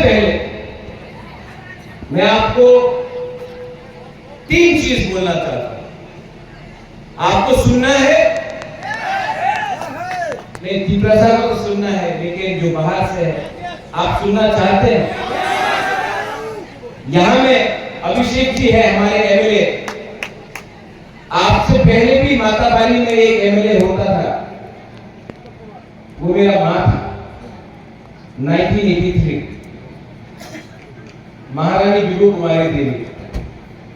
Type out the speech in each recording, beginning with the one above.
पहले मैं आपको 3 चीज बोलना चाहता हूं। आपको सुनना है, नहीं त्रिपुरा को तो सुनना है, लेकिन जो बाहर से है आप सुनना चाहते हैं। यहां में अभिषेक जी है हमारे एमएलए। आपसे पहले भी माताबारी में एक एमएलए होता था, वो मेरा मां था। 1983 महारानी बिगू कुमारी देवी।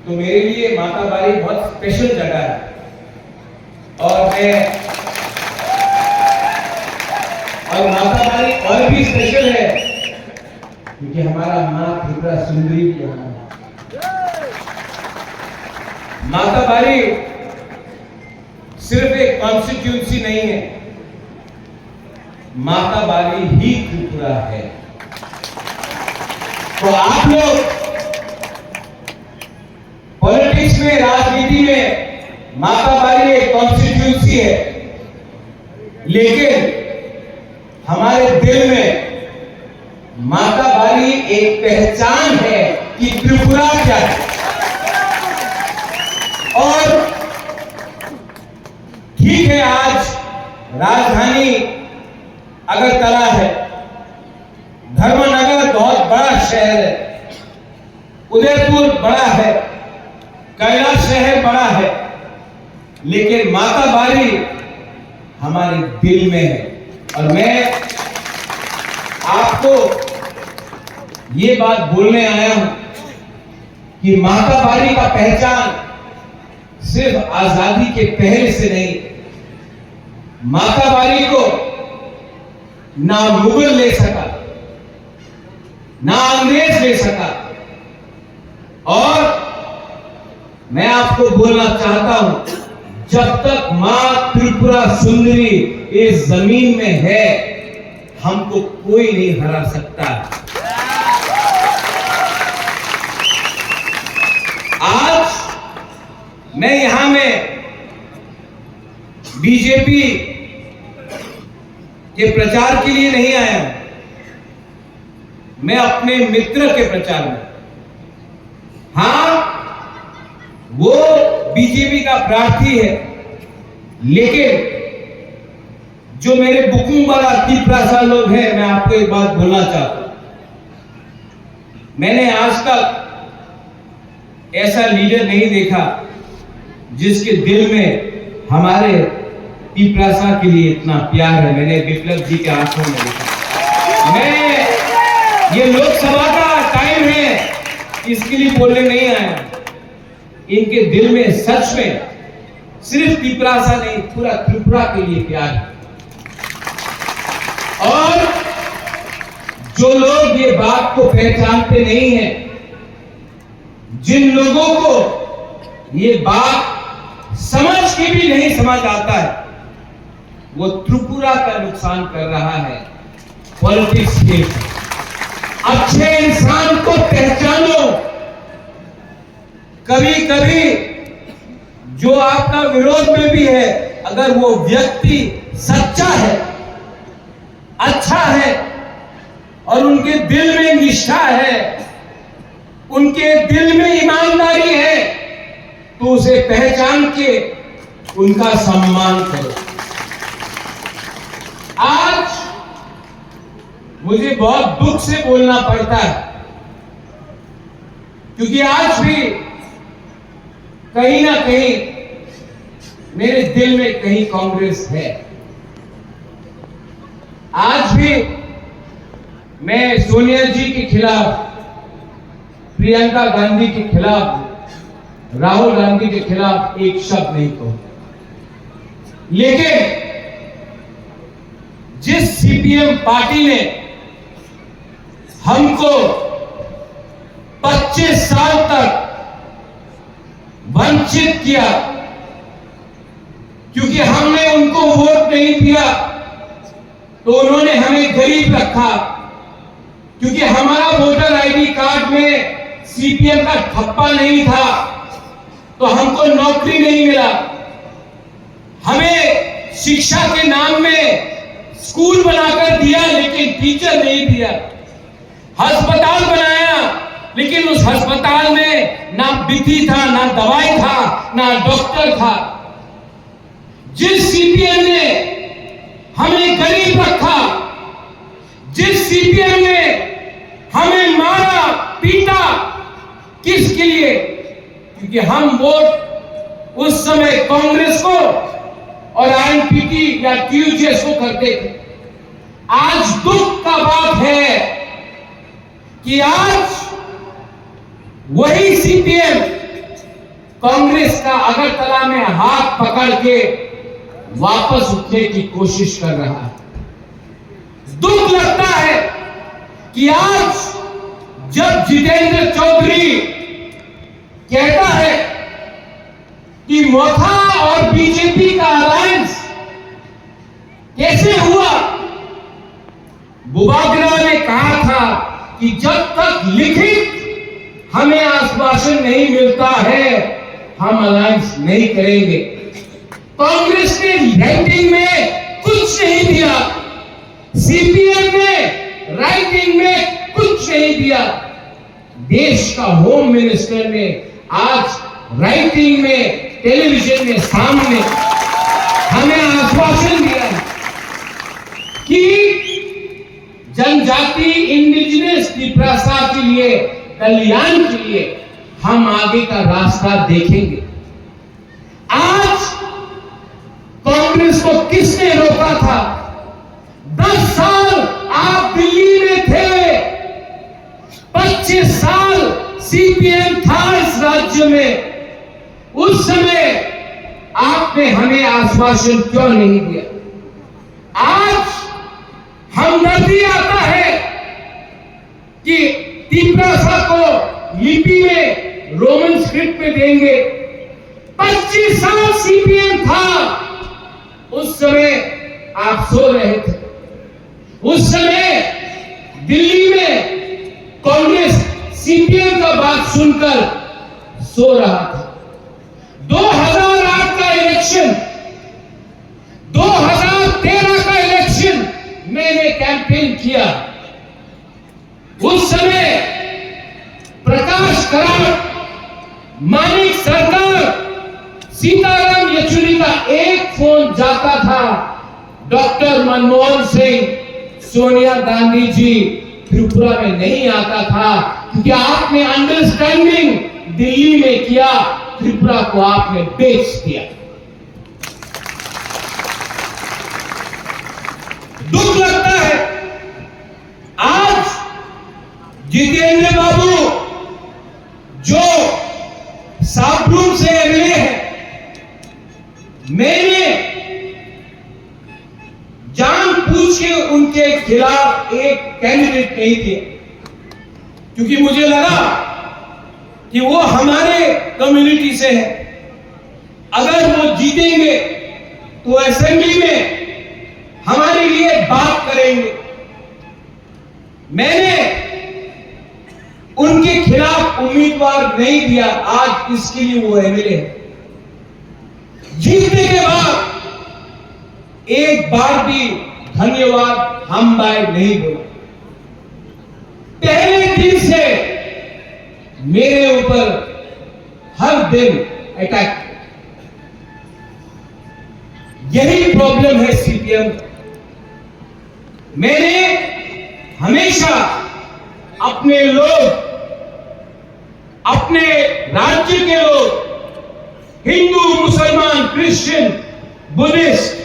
तो मेरे लिए माताबारी बहुत स्पेशल जगह है। और माताबारी और भी स्पेशल है क्योंकि हमारा मां त्रिपुरा सुंदरी भी यहाँ है। माताबारी सिर्फ एक कॉन्स्टिट्यूंसी नहीं है, माताबारी ही त्रिपुरा है। तो आप लोग पॉलिटिक्स में, राजनीति में माताबारी एक कॉन्स्टिट्यूंसी है, लेकिन हमारे दिल में माताबारी एक पहचान है कि त्रिपुरा क्या है। और ठीक है, आज राजधानी अगरतला है, धर्मनगर बहुत बड़ा शहर है, उदयपुर बड़ा है, कैलाश शहर बड़ा है, लेकिन माताबारी हमारे दिल में है। और मैं आपको ये बात बोलने आया हूं कि माताबारी का पहचान सिर्फ आजादी के पहले से नहीं, माताबारी को ना मुगल ले सका, ना अंग्रेज ले सका। और मैं आपको बोलना चाहता हूं, जब तक मां त्रिपुरा सुंदरी इस जमीन में है, हमको कोई नहीं हरा सकता। आज मैं यहां में बीजेपी के प्रचार के लिए नहीं आया हूं, मैं अपने मित्र के प्रचार में। हां, वो बीजेपी का प्रार्थी है, लेकिन जो मेरे बुकुम वाला त्रिपुरा लोग हैं, मैं आपको एक बात बोलना चाहता हूं। मैंने आज तक ऐसा लीडर नहीं देखा जिसके दिल में हमारे त्रिपुरा के लिए इतना प्यार है। मैंने विप्लव जी के आंखों में देखा। मैं ये लोकसभा का टाइम है, इसके लिए बोलने नहीं आया। इनके दिल में सच में सिर्फ त्रिपुरा नहीं, पूरा त्रिपुरा के लिए प्यार है। और जो लोग ये बात को पहचानते नहीं हैं, जिन लोगों को ये बात समझ के भी नहीं समझ आता है, वो त्रिपुरा का नुकसान कर रहा है पॉलिटिक्स के। अच्छे इंसान को पहचानो। कभी कभी जो आपका विरोध में भी है, अगर वो व्यक्ति सच्चा है, अच्छा है, और उनके दिल में निष्ठा है, उनके दिल में ईमानदारी है, तो उसे पहचान के उनका सम्मान करो। आज मुझे बहुत दुख से बोलना पड़ता है, क्योंकि आज भी कहीं ना कहीं मेरे दिल में कहीं कांग्रेस है। आज भी मैं सोनिया जी के खिलाफ, प्रियंका गांधी के खिलाफ, राहुल गांधी के खिलाफ एक शब्द नहीं कहूं। लेकिन जिस सीपीएम पार्टी ने हमको 25 साल तक वंचित किया, क्योंकि हमने उनको वोट नहीं दिया, तो उन्होंने हमें गरीब रखा। क्योंकि हमारा वोटर आईडी कार्ड में सीपीएम का ठप्पा नहीं था, तो हमको नौकरी नहीं मिला। हमें शिक्षा के नाम में स्कूल बनाकर दिया, लेकिन टीचर नहीं दिया। अस्पताल बनाया, लेकिन उस अस्पताल में ना बिथी था, ना दवाई था, ना डॉक्टर था। जिस सीपीएम ने हमें गरीब रखा, जिस सीपीएम ने हमें मारा पीटा, किसके लिए? क्योंकि हम वोट उस समय कांग्रेस को और आईएनपीटी या टीयूजेएस को करते थे। आज दुख का बात है कि आज वही सीपीएम कांग्रेस का अगरतला में हाथ पकड़ के वापस उठने की कोशिश कर रहा है। दुख लगता है कि आज जब जितेंद्र चौधरी कहता है कि मोथा और बीजेपी का अलायंस कैसे हुआ, बुबागरा ने कहा था कि जब तक लिखित हमें आश्वासन नहीं मिलता है हम अलायंस नहीं करेंगे। कांग्रेस ने राइटिंग में कुछ नहीं दिया, सीपीएम ने राइटिंग में कुछ नहीं दिया। देश का होम मिनिस्टर ने आज राइटिंग में, टेलीविजन में सामने हमें आश्वासन दिया है कि जनजाति इंडिजिनस त्रिपुरा के लिए, कल्याण के लिए हम आगे का रास्ता देखेंगे। आज कांग्रेस को किसने रोका था? 10 साल आप दिल्ली में थे, 25 साल सीपीएम था इस राज्य में। उस समय आपने हमें आश्वासन क्यों नहीं दिया? आज हमदर्दी आता है कि त्रिपुरा को लिपि में रोमन स्क्रिप्ट में देंगे। 25 साल सीपीएम था, उस समय आप सो रहे थे। उस समय दिल्ली में कांग्रेस सीपीएम का बात सुनकर सो रहा था। 2008 का इलेक्शन, 2013 का इलेक्शन मैंने कैंपेन किया। उस समय प्रकाश कराट, मानिक सरकार, सीताराम येचुरी का एक फोन जाता था, डॉक्टर मनमोहन सिंह, सोनिया गांधी जी त्रिपुरा में नहीं आता था, क्योंकि आपने अंडरस्टैंडिंग दिल्ली में किया, त्रिपुरा को आपने बेच दिया। दुख लगता है आज जितेंद्र बाबू जो साबरूम से एमएलए है, मैंने जानबूझ के उनके खिलाफ एक कैंडिडेट नहीं दिया, क्योंकि मुझे लगा कि वो हमारे कम्युनिटी से है। अगर वो जीतेंगे तो असेंबली में हमारे लिए बात करेंगे। मैंने उनके खिलाफ उम्मीदवार नहीं दिया, आज इसके लिए वो एमएलए है। जीतने के बाद एक बार भी धन्यवाद हम बाय नहीं बोला। पहले दिन से मेरे ऊपर हर दिन अटैक। यही प्रॉब्लम है सीपीएम। मैंने हमेशा अपने लोग, अपने राज्य के लोग, हिंदू, मुसलमान, क्रिश्चियन, बुद्धिस्ट,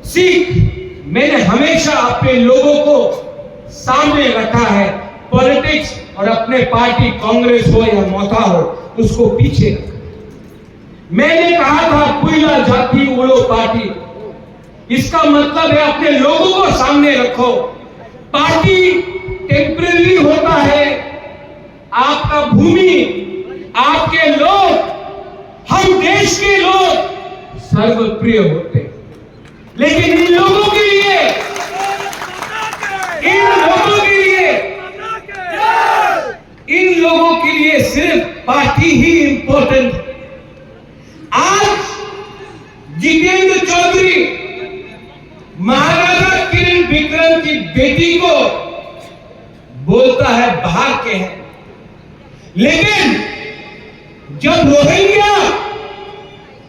सिख, मैंने हमेशा अपने लोगों को सामने रखा है। पॉलिटिक्स और अपने पार्टी कांग्रेस हो या मोथा हो, उसको पीछे रखा। मैंने कहा था पुइला जाति उड़ो पार्टी, इसका मतलब है अपने लोगों को सामने रखो। पार्टी टेम्परेरी होता है, आपका भूमि, आपके लोग, हम देश के लोग सर्वप्रिय होते हैं। लेकिन इन लोगों के लिए, इन लोगों के लिए सिर्फ पार्टी ही इंपॉर्टेंट है। आज जितेंद्र चौधरी महाराजा किरण विक्रम की बेटी को बोलता है बाहर के हैं, लेकिन जब रोहिंग्या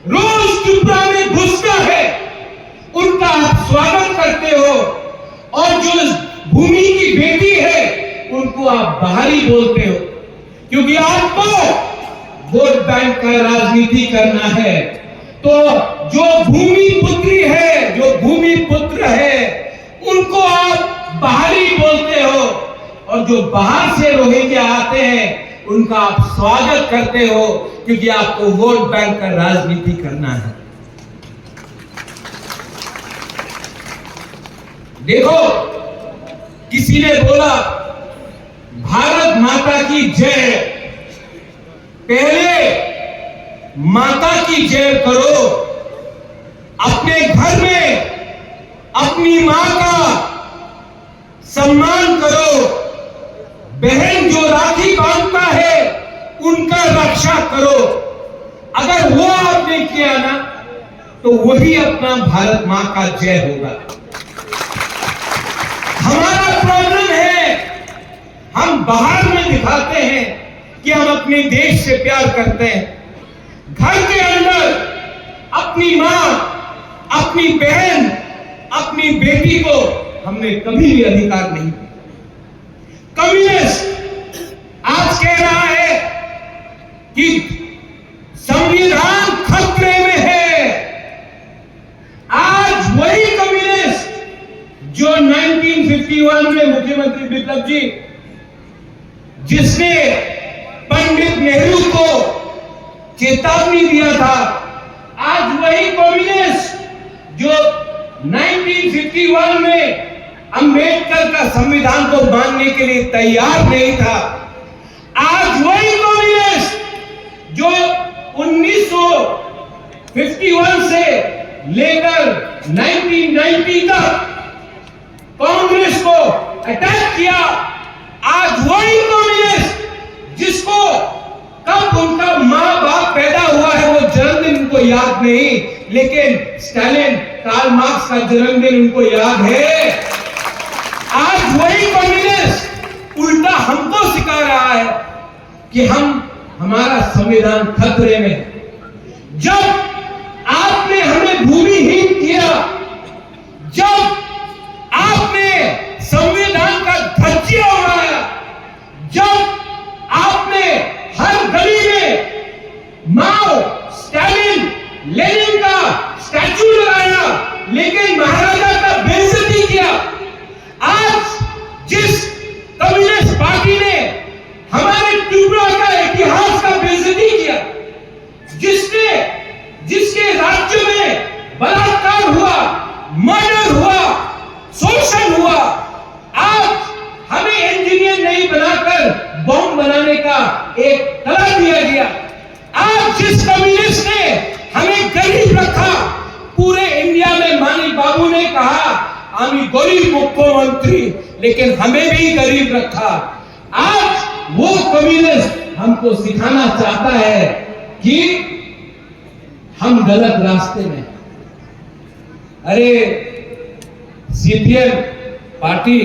रोज त्रिपुरा में घुसता है, उनका आप स्वागत करते हो, और जो भूमि की बेटी है उनको आप बाहरी बोलते हो, क्योंकि आपको वोट बैंक का राजनीति करना है। तो जो भूमि पुत्री है, जो भूमि पुत्र है, उनको आप बाहरी बोलते हो, और जो बाहर से रोहिंग्या आते हैं उनका आप स्वागत करते हो, क्योंकि आपको वोट बैंक का राजनीति करना है। देखो, किसी ने बोला भारत माता की जय, पहले माता की जय करो, अपने घर में अपनी मां का सम्मान करो, बहन जो राखी बांधता है उनका रक्षा करो। अगर वो आपने किया ना, तो वही अपना भारत मां का जय होगा। हमारा प्रॉब्लम है, हम बाहर में दिखाते हैं कि हम अपने देश से प्यार करते हैं, घर के अंदर अपनी मां, अपनी बहन, अपनी बेटी को हमने कभी भी अधिकार नहीं दिया। कम्युनिस्ट आज कह रहा है कि संविधान खतरे में है। आज वही कम्युनिस्ट जो 1951 में मुख्यमंत्री बिप्लब जी, जिसने पंडित नेहरू को चेतावनी दिया था, आज वही कम्युनिस्ट जो 1951 में अंबेडकर का संविधान को मानने के लिए तैयार नहीं था, आज वही कम्युनिस्ट जो 1951 से लेकर 1990 तक कांग्रेस को अटैक किया, आज वही कम्युनिस्ट जिसको कब उनका मां बाप पैदा हुआ है वो जन्मदिन उनको याद नहीं, लेकिन स्टालिन, कार्ल मार्क्स का जन्मदिन उनको याद है। आज वही कम्युनिस्ट उल्टा हमको सिखा रहा है कि हमारा संविधान खतरे में है। जब आपने हमें भूमिहीन किया, जब आपने संविधान का धज्जिया उड़ाया, जब आपने हर गली में माओ, स्टालिन, लेनिन का स्टैचू लगाया, लेकिन महाराजा का बेइज्जती किया, आज जिस कम्युनिस्ट पार्टी ने हमारे त्रिपुरा का इतिहास का बेइज्जती किया, जिसके राज्य में बलात्कार हुआ, मर्डर हुआ, शोषण हुआ, आज हमें इंजीनियर नहीं बनाकर बॉम्ब बनाने का एक कला दिया गया। आज जिस कम्युनिस्ट ने हमें गरीब रखा, पूरे इंडिया में मानी बाबू ने कहा आमी गरीब मुख्यमंत्री, लेकिन हमें भी गरीब रखा। आज वो कम्युनिस्ट हमको सिखाना चाहता है कि हम गलत रास्ते में। अरे सीपीएम पार्टी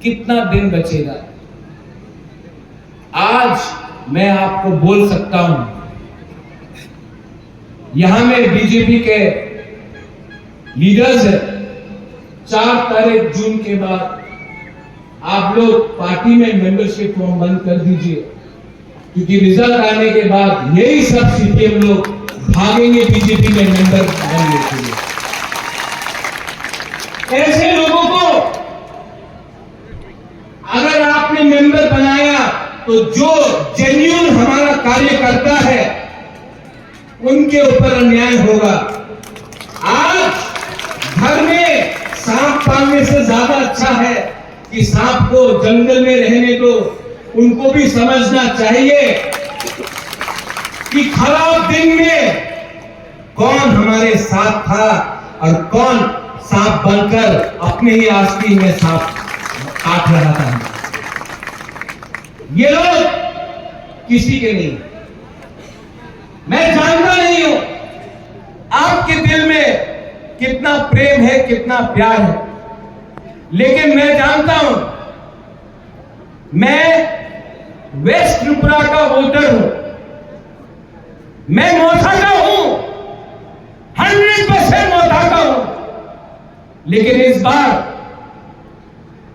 कितना दिन बचेगा? आज मैं आपको बोल सकता हूं, यहां में बीजेपी के लीडर्स है, 4 तारीख जून के बाद आप लोग पार्टी में मेंबरशिप फॉर्म बंद कर दीजिए, क्योंकि रिजल्ट आने के बाद यही सब सीपीएम लोग भागेंगे बीजेपी में मेंबर बनने के लिए। ऐसे लोगों को अगर आपने मेंबर बनाया तो जो जेन्युइन हमारा कार्य करता है उनके ऊपर अन्याय होगा। आज घर में सांप पालने से ज्यादा अच्छा है कि सांप को जंगल में रहने दो। उनको भी समझना चाहिए कि खराब दिन में कौन हमारे साथ था और कौन सांप बनकर अपने ही आस्तीन में सांप काट रहा था। ये लोग किसी के नहीं, मैं जानता नहीं हूं आपके दिल में कितना प्रेम है, कितना प्यार है, लेकिन मैं जानता हूं मैं वेस्ट त्रिपुरा का वोटर हूं, मैं मोथा का हूं, 100% मोथा का हूं, लेकिन इस बार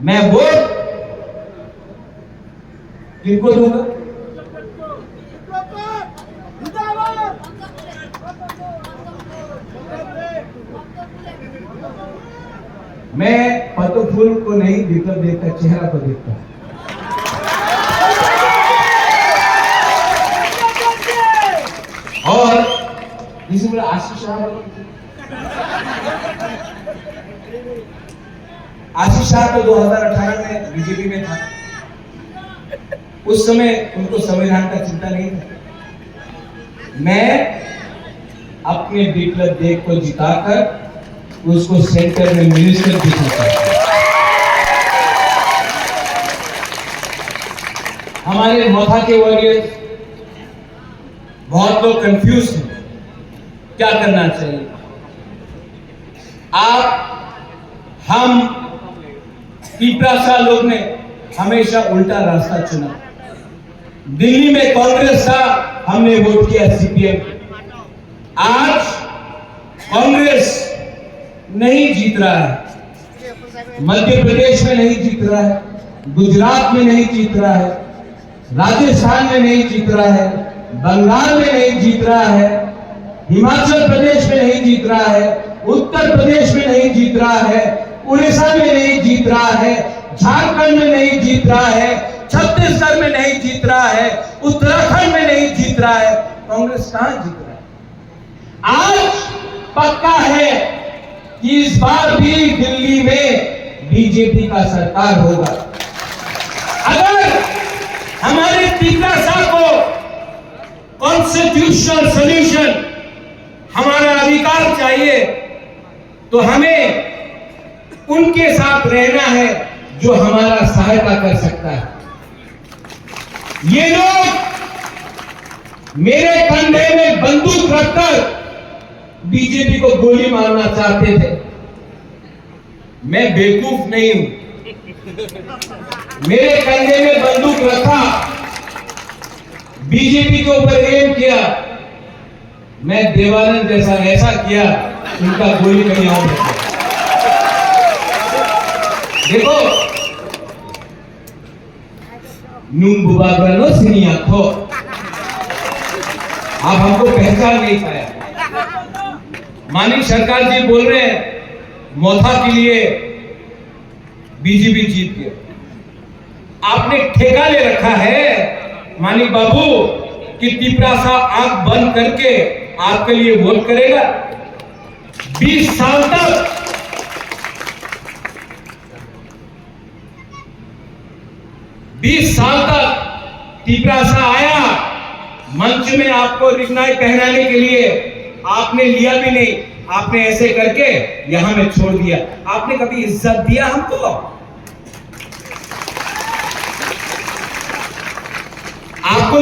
मैं वोट किनको दूंगा? मैं पद्म फूल को नहीं, विप्लव देव का चेहरा को देखता हूं। और जिसे मेरा आशीष शाह तो 2018 में बीजेपी में था। उस समय उनको संविधान का चिंता नहीं था। मैं अपने विप्लव देव को जिताकर उसको सेंटर में मिनिस्टर भी करता। हमारे मोथा के वॉरियर्स बहुत लोग कंफ्यूज हैं, क्या करना चाहिए। हम पीपरासा लोग ने हमेशा उल्टा रास्ता चुना। दिल्ली में कांग्रेस था, हमने वोट किया सीपीएम। आज कांग्रेस नहीं जीत रहा है, मध्य प्रदेश में नहीं जीत रहा है, गुजरात में नहीं जीत रहा है, राजस्थान में नहीं जीत रहा है, बंगाल में नहीं जीत रहा है, हिमाचल प्रदेश में नहीं जीत रहा है, उत्तर प्रदेश में नहीं जीत रहा है, उड़ीसा में नहीं जीत रहा है, झारखंड में नहीं जीत रहा है, छत्तीसगढ़ में नहीं जीत रहा है, उत्तराखंड में नहीं जीत रहा है। कांग्रेस कहां जीत रहा है? आज पक्का है कि इस बार भी दिल्ली में बीजेपी का सरकार होगा। अगर हमारे पीपरासा को कॉन्स्टिट्यूशनल सॉल्यूशन, हमारा अधिकार चाहिए, तो हमें उनके साथ रहना है जो हमारा सहायता कर सकता है। ये लोग मेरे कंधे में बंदूक रखकर बीजेपी को गोली मारना चाहते थे। मैं बेवकूफ नहीं हूं, मेरे कंधे में बंदूक रखा, बीजेपी के ऊपर एम किया, मैं देवानंद जैसा ऐसा किया, उनका गोली कहीं और रखा। देखो, नुम्बुबाग्रनो सिनियाखो, आप हमको पहचान नहीं पाया। माननीय सरकार जी बोल रहे हैं मोथा के लिए बीजेपी जीत गया। आपने ठेका ले रखा है मानिक बाबू कि पीपरासा आंख बंद करके आपके लिए वोट करेगा। 20 साल तक पीपरासा आया, मंच में आपको रिगनाई पहनाने के लिए, आपने लिया भी नहीं, आपने ऐसे करके यहां में छोड़ दिया। आपने कभी इज्जत दिया हमको? आपको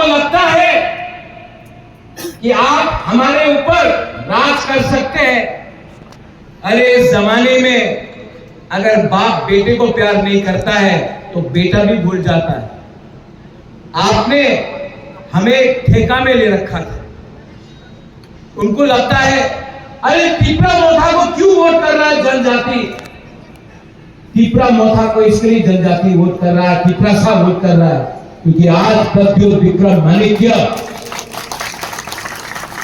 लगता है कि आप हमारे ऊपर राज कर सकते हैं? अरे इस जमाने में अगर बाप बेटे को प्यार नहीं करता है तो बेटा भी भूल जाता है। आपने हमें ठेका में ले रखा था। उनको लगता है अरे पीपरा मोथा को क्यों वोट कर रहा है जनजाति, पीपरा मोथा को इसके लिए जनजाति वोट कर रहा है, पीपरासा वोट कर रहा है क्योंकि आज प्रद्योत विक्रम माणिक्य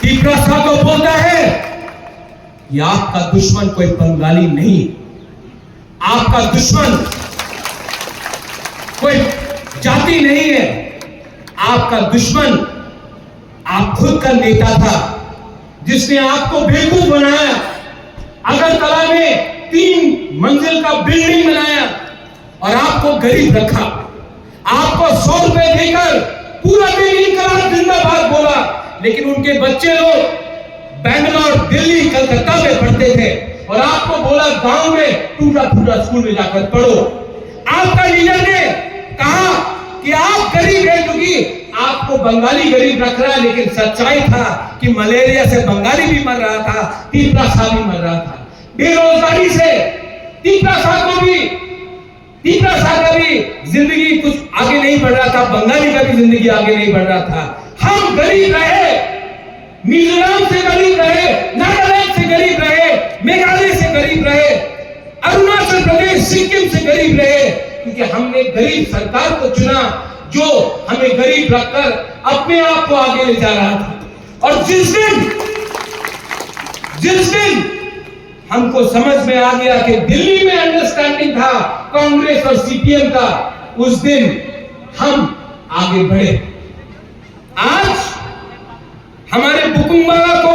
पीपरासा को बोलता है कि आपका दुश्मन कोई बंगाली नहीं, आपका दुश्मन कोई जाति नहीं है, आपका दुश्मन आप खुद का नेता था जिसने आपको बेवकूफ बनाया, अगरतला में 3 मंजिल का बिल्डिंग बनाया और आपको गरीब रखा, आपको 100 रुपए देकर पूरा दिन इनकलाब जिंदाबाद बोला, लेकिन उनके बच्चे लोग बेंगलोर, दिल्ली, कलकत्ता में पढ़ते थे और आपको बोला गांव में टूटा फूटा स्कूल में जाकर पढ़ो। आपका लीडर ने कहा कि आप गरीब हैं क्योंकि आपको बंगाली गरीब रख रहा है, लेकिन सच्चाई था कि मलेरिया से बंगाली भी मर रहा था, पीपरासा भी मर रहा था, बेरोजगारी से पीपरासा को भी पीपलासा का भी जिंदगी कुछ आगे नहीं बढ़ रहा था, बंगाली का भी जिंदगी आगे नहीं बढ़ रहा था। हम गरीब रहे, मिजोरम से गरीब रहे, नागालैंड से गरीब रहे, मेघालय से गरीब रहे, अरुणाचल प्रदेश सिक्किम से गरीब रहे, क्योंकि हमने गरीब सरकार को चुना जो हमें गरीब रखकर अपने आप को आगे ले जा रहा था। और जिस दिन हमको समझ में आ गया कि दिल्ली में अंडरस्टैंडिंग था कांग्रेस और सीपीएम का, उस दिन हम आगे बढ़े। आज हमारे बुकुंबाला को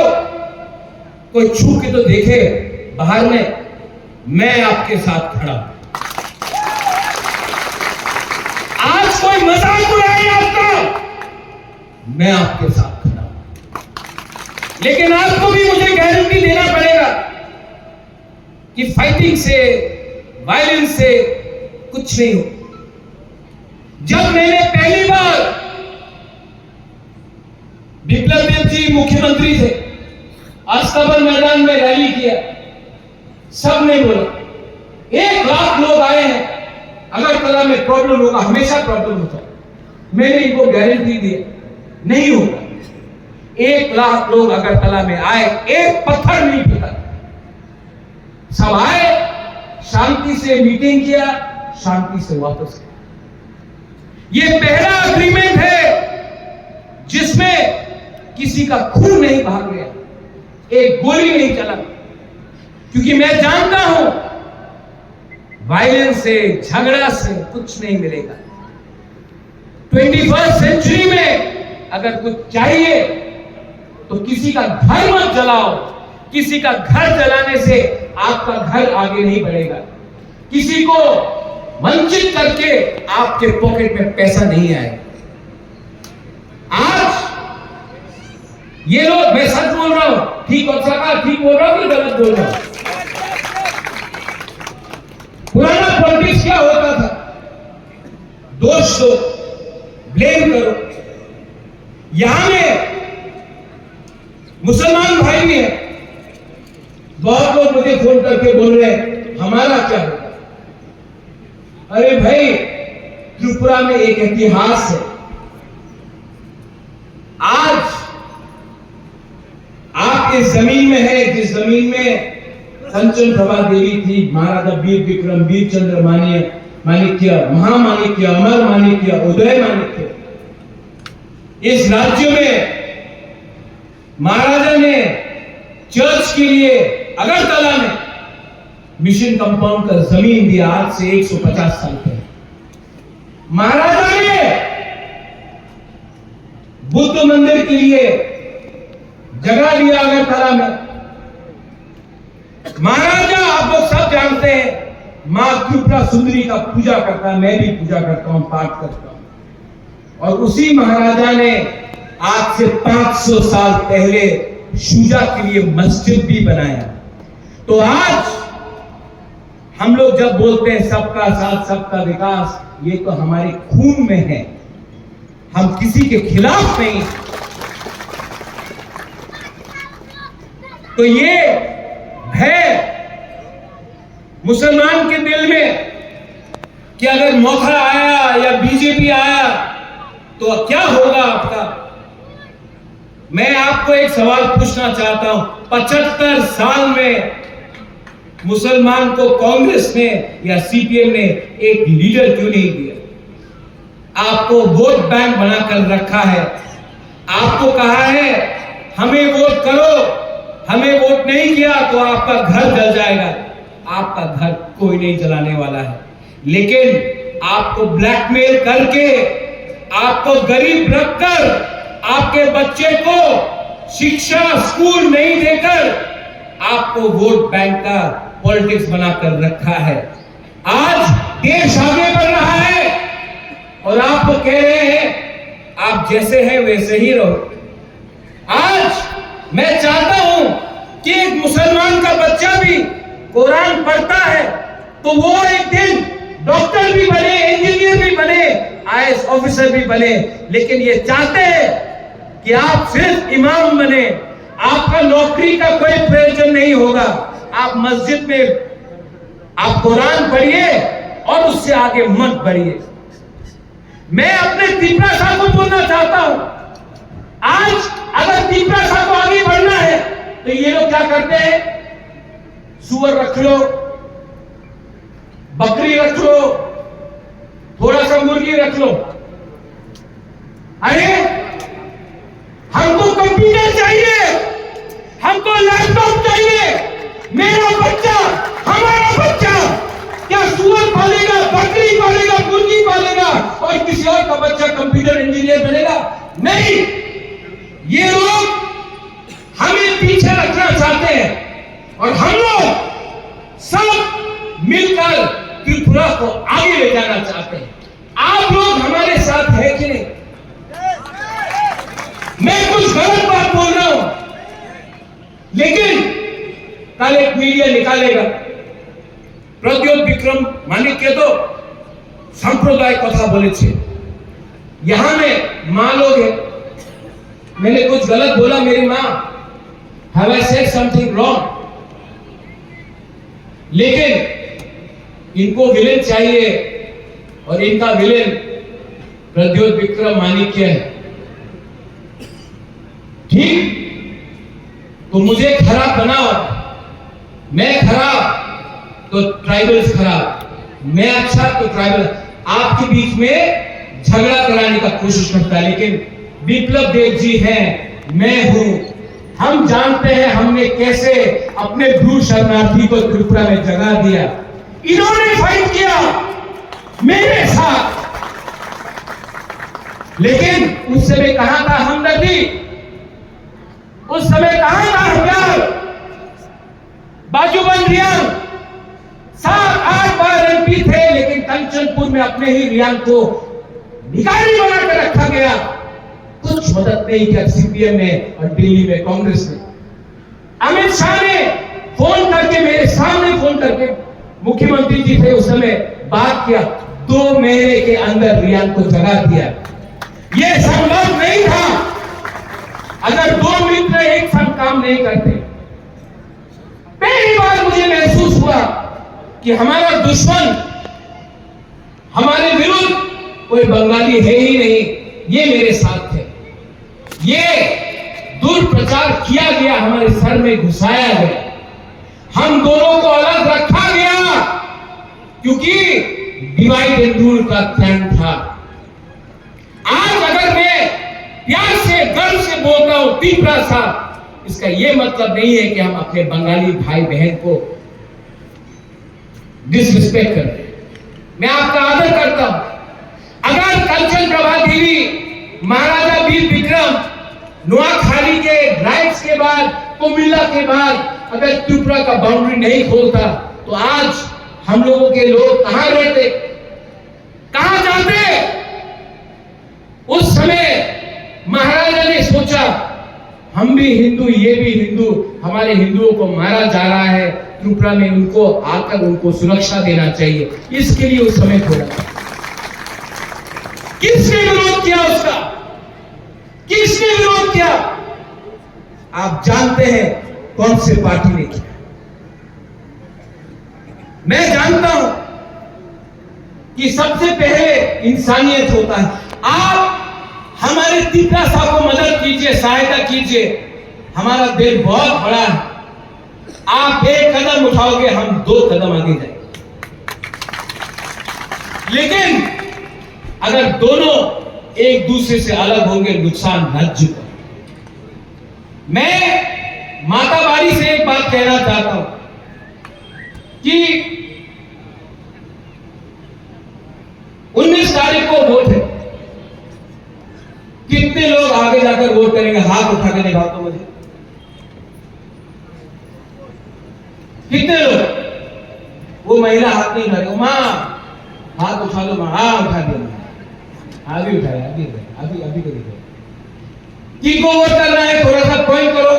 कोई छू के तो देखे बाहर में, मैं आपके साथ खड़ा। आज कोई मजाक उड़ाए आपका, मैं आपके साथ खड़ा। लेकिन आपको भी मुझे गारंटी देना पड़ेगा कि फाइटिंग से, वायलेंस से कुछ नहीं हो। जब मैंने पहली बार, बिप्लब देव जी मुख्यमंत्री थे, अस्तबल मैदान में रैली किया, सबने बोला 1 लाख लोग आए हैं, अगरतला में प्रॉब्लम होगा, हमेशा प्रॉब्लम होता है। मैंने इनको गारंटी दी नहीं होगा। 1 लाख लोग अगरतला में आए, एक पत्थर नहीं फेंका, सब आए, शांति से मीटिंग किया, शांति से वापस गए। ये पहला अग्रीमेंट है जिसमें किसी का खून नहीं भाग गया, एक गोली नहीं चला, क्योंकि मैं जानता हूं वायलेंस से, झगड़ा से कुछ नहीं मिलेगा। 21st सेंचुरी में अगर कुछ चाहिए तो किसी का घर मत जलाओ। किसी का घर जलाने से आपका घर आगे नहीं बढ़ेगा। किसी को वंचित करके आपके पॉकेट में पैसा नहीं आएगा। आज ये लोग, मैं सच बोल रहा हूं, ठीक और सका, ठीक बोल रहा हूं कि गलत बोल रहा हूं? पुराना पॉलिटिक्स क्या होता था? दोष दो, ब्लेम करो। यहां में मुसलमान भाई भी है, बहुत लोग मुझे फोन करके बोल रहे हैं हमारा क्या होगा। अरे भाई, त्रिपुरा में एक इतिहास है। आज आप इस जमीन में है जिस जमीन में कंचन प्रभा देवी थी, महाराजा वीर विक्रम, वीर चंद्र माणिक्य, महामाणिक्य, अमर माणिक्य, उदय माणिक्य। इस राज्य में महाराजा ने चर्च के लिए अगरतला में मिशन कंपाउंड का जमीन दिया, आज से 150 साल पहले। महाराजा ने बुद्ध मंदिर के लिए जगह दिया अगरतला में। महाराजा, आप लोग सब जानते हैं, मां त्रिपुरा सुंदरी का पूजा करता है, मैं भी पूजा करता हूं, पाठ करता हूं। और उसी महाराजा ने आज से 500 साल पहले शुजा के लिए मस्जिद भी बनाया। तो आज हम लोग जब बोलते हैं सबका साथ सबका विकास, ये तो हमारे खून में है, हम किसी के खिलाफ नहीं। तो ये है मुसलमान के दिल में कि अगर मौका आया या बीजेपी आया तो क्या होगा आपका। मैं आपको एक सवाल पूछना चाहता हूं, 75 साल में मुसलमान को कांग्रेस ने या सीपीएम ने एक लीडर क्यों नहीं दिया? आपको वोट बैंक बनाकर रखा है, आपको कहा है हमें वोट करो, हमें वोट नहीं किया तो आपका घर जल जाएगा। आपका घर कोई नहीं जलाने वाला है, लेकिन आपको ब्लैकमेल करके, आपको गरीब रखकर, आपके बच्चे को शिक्षा स्कूल नहीं देकर आपको वोट बैंक का पॉलिटिक्स बनाकर रखा है। आज देश आगे बढ़ रहा है और आपको कह रहे हैं आप जैसे हैं वैसे ही रहो। आज मैं चाहता हूं कि एक मुसलमान का बच्चा भी कुरान पढ़ता है तो वो एक दिन डॉक्टर भी बने, इंजीनियर भी बने, आईएएस ऑफिसर भी बने। लेकिन ये चाहते हैं कि आप सिर्फ इमाम बने, आपका नौकरी का कोई प्रयोजन नहीं होगा। आप मस्जिद में आप कुरान पढ़िए और उससे आगे मत बढ़िए। मैं अपने त्रिपुरा को बोलना चाहता हूं, आज अगर त्रिपुरा को आगे बढ़ना है तो ये लोग क्या करते हैं, सुअर रख लो, बकरी रख लो, थोड़ा सा मुर्गी रख लो। अरे हमको कंप्यूटर चाहिए, हमको लैपटॉप चाहिए। मेरा बच्चा, हमारा बच्चा क्या सुअर पालेगा, बकरी पालेगा, मुर्गी पालेगा और किसी और का बच्चा कंप्यूटर इंजीनियर बनेगा? नहीं, ये लोग हमें पीछे रखना चाहते हैं और हम लोग सब मिलकर त्रिपुरा को आगे ले जाना चाहते हैं। आप लोग हमारे साथ हैं कि नहीं? मैं कुछ गलत बात बोल रहा हूं, लेकिन कल एक मीडिया निकालेगा प्रद्योत विक्रम माणिक्य तो संप्रदाय कथा बोले छे, यहां में मां लोग है, मैंने कुछ गलत बोला, मेरी मां, have I said something wrong? लेकिन इनको विलेन चाहिए और इनका विलेन प्रद्योत विक्रम माणिक्य है। ठीक, तो मुझे खराब बनाओ, मैं खराब तो ट्राइबल्स खराब, मैं अच्छा तो ट्राइबल, आपके बीच में झगड़ा कराने का कोशिश करता है। लेकिन विप्लव देव जी हैं, मैं हूं, हम जानते हैं हमने कैसे अपने भ्रू शरणार्थी को त्रिपुरा में जगह दिया। इन्होंने फाइट किया मेरे साथ, लेकिन उस समय कहां था हमदर्दी, उस समय कहां था प्यार? बाजूबंद रियांग 7-8 बार एमपी थे, लेकिन कंचनपुर में अपने ही रियांग को भिखारी बनाकर रखा गया। कुछ मदद नहीं किया सीपीएम ने और दिल्ली में कांग्रेस ने। अमित शाह ने फोन करके, मेरे सामने फोन करके, मुख्यमंत्री जी थे उस समय, बात किया, 2 महीने के अंदर रियांग को जगा दिया। यह संभव नहीं था अगर 2 मित्र एक साथ काम नहीं करते। पहली बार मुझे महसूस हुआ कि हमारा दुश्मन हमारे विरुद्ध कोई बंगाली है ही नहीं, ये मेरे साथ थे। ये दुष्प्रचार किया गया, हमारे सर में घुसाया गया, हम दोनों को अलग रखा गया, क्योंकि डिवाइड एंड रूल का ट्रेंड था। आज अगर मैं प्यार से, गर्व से बोलता हूं त्रिपुरा साहब, इसका यह मतलब नहीं है कि हम अपने बंगाली भाई बहन को डिसरिस्पेक्ट करते हैं। मैं आपका आदर करता हूं। अगर कंचन प्रभा देवी, महाराजा वीर विक्रम नोआखाली के राइट्स के बाद, कुमिल्ला के बाद अगर त्रिपुरा का बाउंड्री नहीं खोलता तो आज हम लोगों के लोग कहां रहते, कहां जाते? उस समय महाराजा ने सोचा हम भी हिंदू, ये भी हिंदू, हमारे हिंदुओं को मारा जा रहा है त्रिपुरा में, उनको आकर उनको सुरक्षा देना चाहिए, इसके लिए उस समय खोला। किसने विरोध किया उसका? किसने विरोध किया? आप जानते हैं कौन से पार्टी ने किया। मैं जानता हूं कि सबसे पहले इंसानियत होता है। आप हमारे त्रिपुरा साहब को मदद कीजिए, सहायता कीजिए, हमारा दिल बहुत बड़ा है। आप 1 कदम उठाओगे, हम 2 कदम आगे जाएंगे। लेकिन अगर दोनों एक दूसरे से अलग होंगे, नुकसान राज्य को। मैं मातावारी से एक बात कहना चाहता हूं कि 19 तारीख को वोट है, कितने लोग आगे जाकर वोट करेंगे? हाथ उठा के दिखाओ तो मुझे, कितने लोग? वो महिला हाथ नहीं उठा रही, मां हाथ उठा लो, मां, हाँ उठा दिया, अभी उठाया, अभी को देखो किनको वोट करना है, थोड़ा सा पॉइंट करो,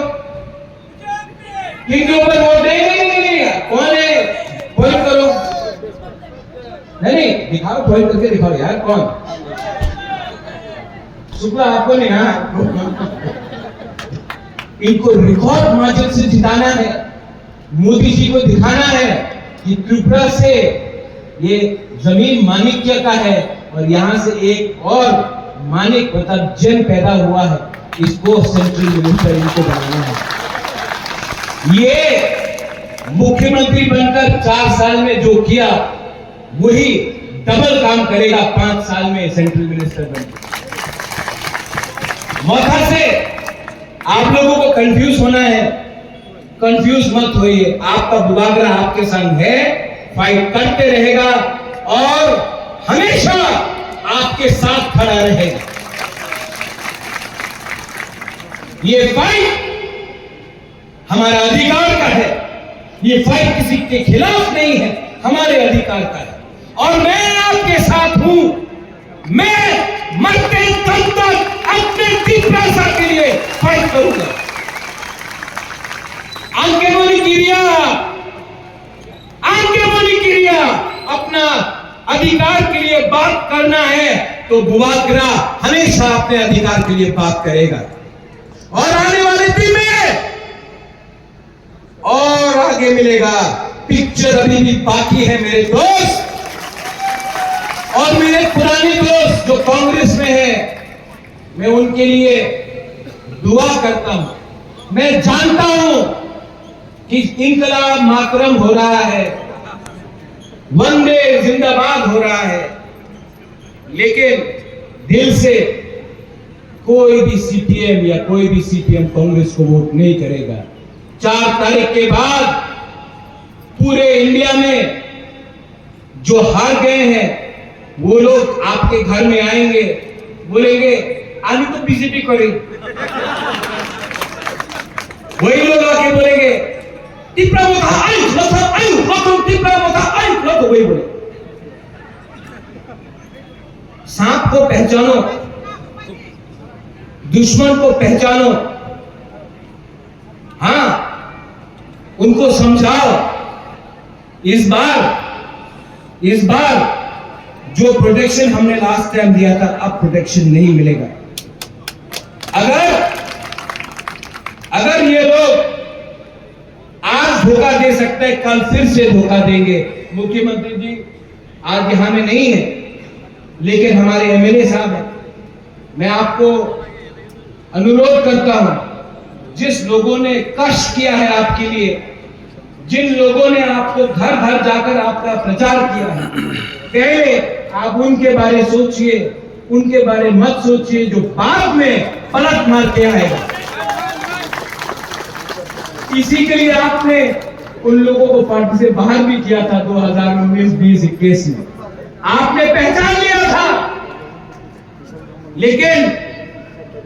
किनके ऊपर वोट नहीं, कौन है, पॉइंट करो, नहीं दिखाओ, पॉइंट करके दिखाओ यार, कौन? शुक्ला आपको नहीं, हाँ इनको रिकॉर्ड मार्जिन से जिताना है, मोदी जी को दिखाना है कि त्रिपुरा से ये जमीन माणिक्य का है और यहाँ से एक और मानिक मतलब जन पैदा हुआ है, इसको सेंट्रल मिनिस्टर इनको बनाना है। ये मुख्यमंत्री बनकर 4 साल में जो किया वही डबल काम करेगा 5 साल में सेंट्रल मिनिस्टर बनकर। मौका से आप लोगों को कंफ्यूज होना है, कंफ्यूज मत होइए। आपका बुबागरा आपके संग है, फाइट करते रहेगा और हमेशा आपके साथ खड़ा रहेगा। ये फाइट हमारा अधिकार का है, ये फाइट किसी के खिलाफ नहीं है, हमारे अधिकार का है और मैं आपके साथ हूं। मैं मरते दम तक अपने जिज्ञासा के लिए फाइट करूंगा। आंके बोली क्रिया अपना अधिकार के लिए बात करना है तो बुबागरा हमेशा अपने अधिकार के लिए बात करेगा और आने वाले दिन में और आगे मिलेगा। पिक्चर अभी भी बाकी है मेरे दोस्त और मेरे पुराने दोस्त जो कांग्रेस में है, मैं उनके लिए दुआ करता हूं। मैं जानता हूं कि इंकलाब मातरम हो रहा है, वंदे जिंदाबाद हो रहा है, लेकिन दिल से कोई भी सीपीएम या कोई भी सीपीएम कांग्रेस को वोट नहीं करेगा। 4 तारीख के बाद पूरे इंडिया में जो हार गए हैं वो लोग आपके घर में आएंगे, बोलेंगे आगे तो बीजेपी करेगी। वही लोग आके बोलेंगे टिप्रा मोथा आई लथा आई लथो टिप्रा मोथा आई लथो, वही बोले। सांप को पहचानो, दुश्मन को पहचानो, हां उनको समझाओ। इस बार जो प्रोटेक्शन हमने लास्ट टाइम दिया था अब प्रोटेक्शन नहीं मिलेगा। अगर ये लोग आज धोखा दे सकते हैं, कल फिर से धोखा देंगे। मुख्यमंत्री जी आज यहां में नहीं है, लेकिन हमारे एमएलए साहब हैं। मैं आपको अनुरोध करता हूं, जिस लोगों ने कष्ट किया है आपके लिए, जिन लोगों ने आपको घर घर जाकर आपका प्रचार किया है, पहले आप उनके बारे सोचिए, उनके बारे मत सोचिए जो बाद में पलट मार के आएगा। इसी के लिए आपने उन लोगों को पार्टी से बाहर भी किया था 2019, 20, 21 में। आपने पहचान लिया था, लेकिन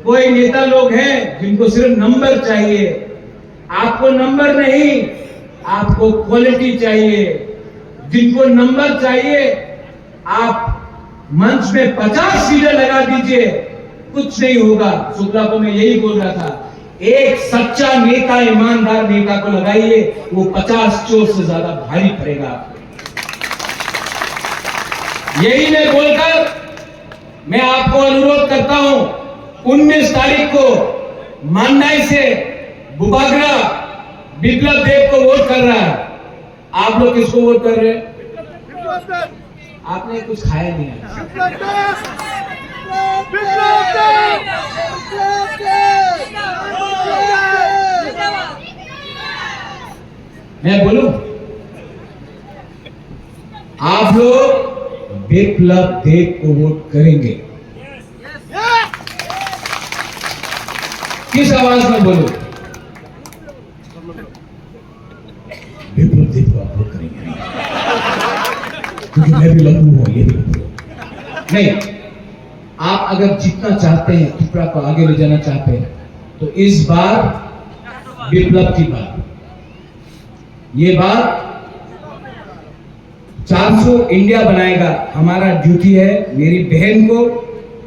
कोई नेता लोग हैं जिनको सिर्फ नंबर चाहिए। आपको नंबर नहीं, आपको क्वालिटी चाहिए। जिनको नंबर चाहिए आप मंच में 50 सीटें लगा दीजिए, कुछ नहीं होगा। शुक्ला को मैं यही बोल रहा था, एक सच्चा नेता, ईमानदार नेता को लगाइए, वो 50 चोट से ज्यादा भारी पड़ेगा आपको। यही मैं बोलकर मैं आपको अनुरोध करता हूं, 19 तारीख को मांडाई से बुबागरा बिप्लब देव को वोट कर रहा है। आप लोग किसको वोट कर रहे हैं? आपने कुछ खाया नहीं है। मैं बोलूं, आप लोग बिप्लब देव को वोट करेंगे? किस आवाज में बोलूं? बिप्लब देव को आप वोट करेंगे? क्योंकि मैं भी लंबू हूं, ये भी नहीं। आप अगर जीतना चाहते हैं, त्रिपुरा को आगे ले जाना चाहते हैं, तो इस बार बिप्लब की बात, ये बात 400 इंडिया बनाएगा। हमारा ड्यूटी है मेरी बहन को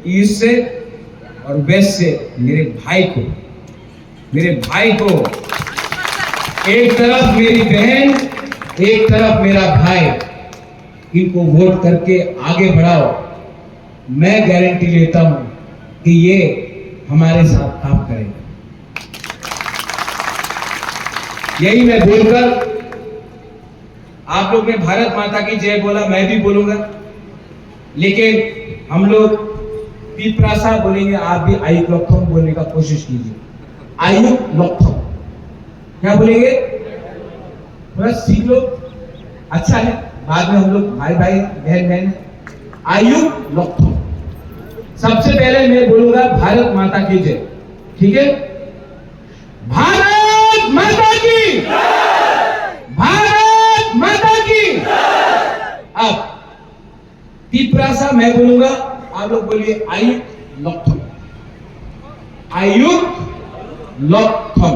ईस्ट से और वेस्ट से मेरे भाई को, एक तरफ मेरी बहन, एक तरफ मेरा भाई, इनको वोट करके आगे बढ़ाओ। मैं गारंटी लेता हूं कि ये हमारे साथ काम करेगा। यही मैं बोलकर आप लोग ने भारत माता की जय बोला, मैं भी बोलूंगा, लेकिन हम लोग पिपरासा बोलेंगे, आप भी आयुक लॉकथम बोलने का कोशिश कीजिए। आयुक लॉकथम क्या बोलेंगे, थोड़ा सीख लो, अच्छा है, बाद में हम लोग भाई भाई बहन बहन। आयुक लॉकथम, सबसे पहले मैं बोलूंगा भारत माता की जय, ठीक है? भारत माता की, भारत माता की। अब पिपरासा मैं बोलूंगा, आप लोग बोलिए आयुक लॉकथम, आयुक लॉकथम,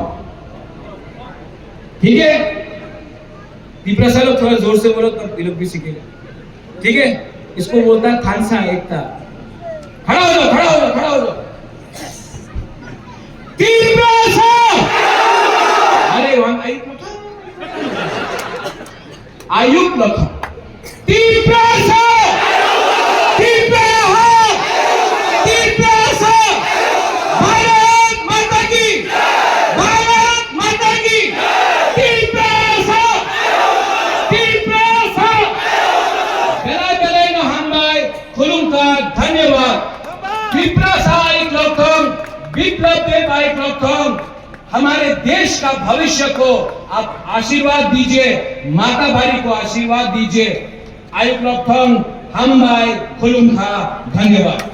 ठीक है? पिपरासा लोग थोड़ा जोर से बोलो तब ये लोग भी सीखेगा, ठीक है? इसको बोलता है थानसा एकता। खड़ा हो जाओ, खड़ा हो जाओ, खड़ा हो जाओ। पिपरासा, अरे वहां आयुक लॉकथम, आयुक लॉकथम, पिपरासा, भारत माता की, भारत माता की, पिपरासा, पिपरासा। बेला बेला न हमबाय खुलुमका, धन्यवाद। पिपरासा आयुक लॉकथम, विप्लव देव आयुक लॉकथम, हमारे देश का भविष्य को आप आशीर्वाद दीजिए, माता भारी को आशीर्वाद दीजिए। आयुक लॉकथम, हमबाय खुलुमका, धन्यवाद।